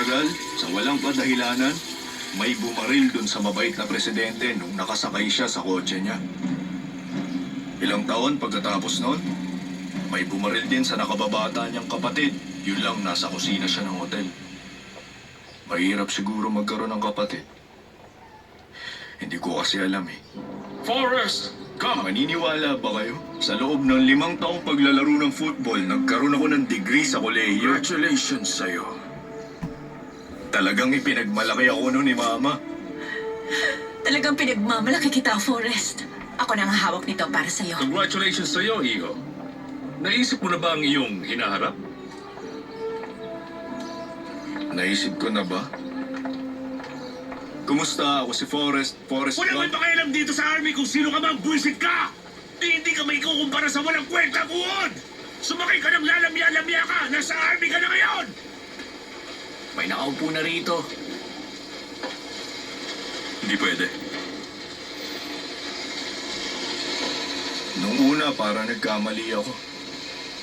nagtagal, sa walang kadahilanan, may bumaril dun sa mabait na presidente nung nakasakay siya sa kotse niya. Ilang taon pagkatapos noon, may bumaril din sa nakababata niyang kapatid. Yun lang, nasa kusina siya ng hotel. Mahirap siguro magkaroon ng kapatid. Hindi ko kasi alam eh. Forrest! Come! Maniniwala ba kayo? Sa loob ng 5 taong paglalaro ng football, nagkaroon ako ng degree sa kolehiyo. Congratulations sa'yo. Talagang ipinagmalaki ako noon ni Mama. Talagang pinagmamalaki kita, Forrest. Ako nang hawak nito para sa'yo. Congratulations sa'yo, Iho. Naisip mo na ba ang iyong hinaharap? Naisip ko na ba? Kumusta? Ako si Forrest. Forrest Wala Gump. may pakialam dito sa army kung sino ka mang buwisit ka! Hindi ka may kukumpara sa walang kwenta buod! Sumakay ka ng lalamya-lamya ka! Nasa army ka na ngayon! May nakaupo na rito. Hindi pwede. Nung una, parang nagkamali ako.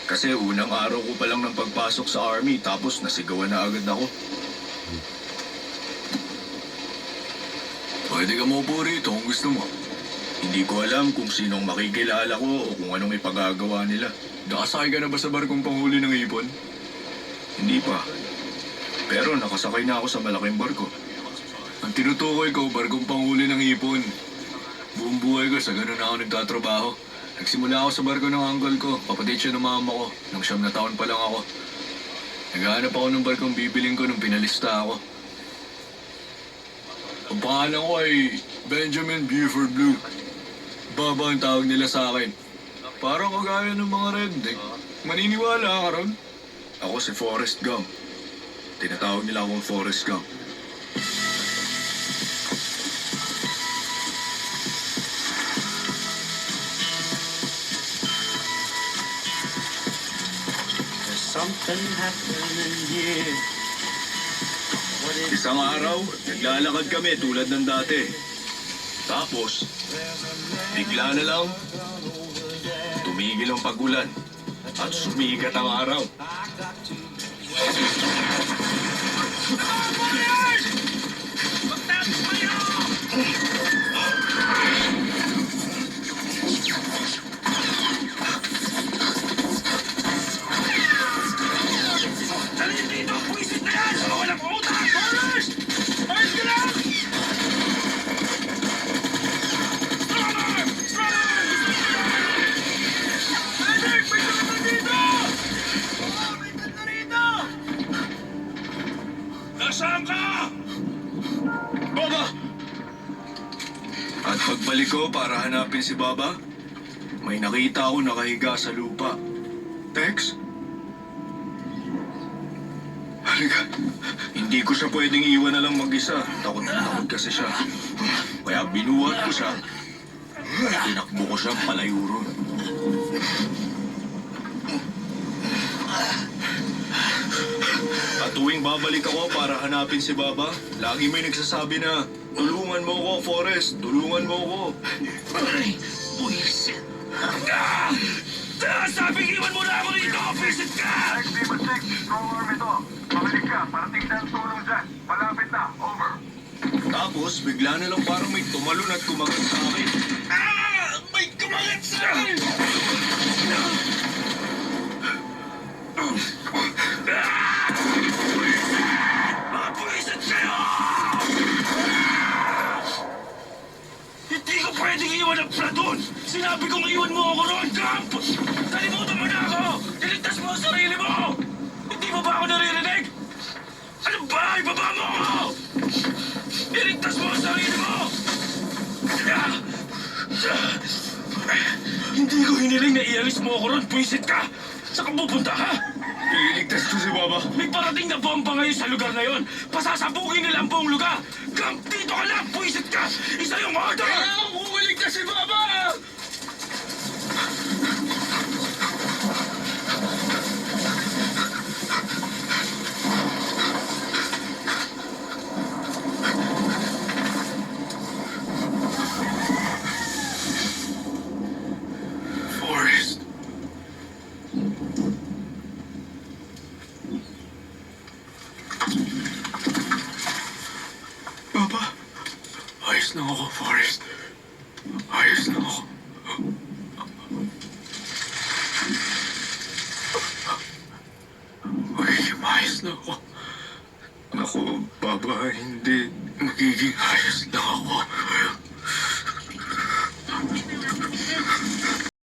Kasi unang araw ko pa lang ng pagpasok sa army, tapos nasigawan na agad ako. Pwede ka maupo rito kung gusto mo. Hindi ko alam kung sinong makikilala ko o kung anong ipagagawa nila. Nakasakay ka na ba sa barkong panghuli ng ipon? Hindi pa. Pero nakasakay na ako sa malaking barko. Ang tinutukoy ko, barkong panghuli ng ipon. Buong buhay ko, sa ganun ako nagtatrabaho. Nagsimula ako sa barko ng uncle ko, kapatid siya ng mama ko. Nung 9 na taon pa lang ako. Naghahanap ako ng barkong bibiling ko nung pinalista ako. Ang pangalan ko ay Benjamin Buford Blue. Baba ang tawag nila sa akin. Parang kagaya ng mga redneck. Maniniwala ka ron? Ako si Forrest Gump. Tinatawag nila akong Forrest Gump. There's something happening here. What is Isang araw, naglalakad kami tulad ng dati. Tapos, bigla na lang, tumigil ang pagulan at sumikat ang araw. Dali dito! Buwisit na yan! Mga walang utang! Forrest! Ayos ka lang! Stronger! Stronger! Medic! May sakit dito! Oo, may sakit dito! Nasaan ka? Baba! At pagbalik ko para hanapin si Baba, may nakita ako nakahiga sa lupa. Tex? Halika. Hindi ko siya pwedeng iwan na lang mag-isa. Takot na takot kasi siya. Kaya binuhat ko siya. Tinakbo ko siya palayo ron. At tuwing babalik ako para hanapin si Baba, lagi may nagsasabi na, tulungan mo ko, Forrest. Tulungan mo ko. Ay! Buwisit! Sabing iwan mo na ako rito! Buwisit ka! Demon 6, strong arm ito. Pabilis ka, parating na ang tulong dyan. Malapit na, over. Tapos, bigla na lang parang may tumalon at kumagat sa akin. Ah! May kumagat sa akin! Ah! Mga buwisit kayo! Hindi ko pwedeng iwan ang platoon! Sinabi kong iwan mo ako ron, Camp! Kalimutan mo na ako! Iligtas mo ang sarili mo! Hindi mo ba ako naririnig? Ano ba? Ibaba mo ako! Iligtas mo ang sarili mo! Hindi ko hiniling na ialis mo ako ron, buwisit ka! Saan ka pupunta, ha? Iligtas ko si Baba. May parating na bomba ngayon sa lugar na yon. Pasasabugin nila ang buong lugar. Camp, dito ka lang! Buwisit ka! Isa yung order! Kailangan umuulig ka si Baba! Forrest. Ayos lang ako, Forrest. Ayos lang ako. Magiging ayos lang ako. Naku, Papa, hindi. Magiging ayos lang ako.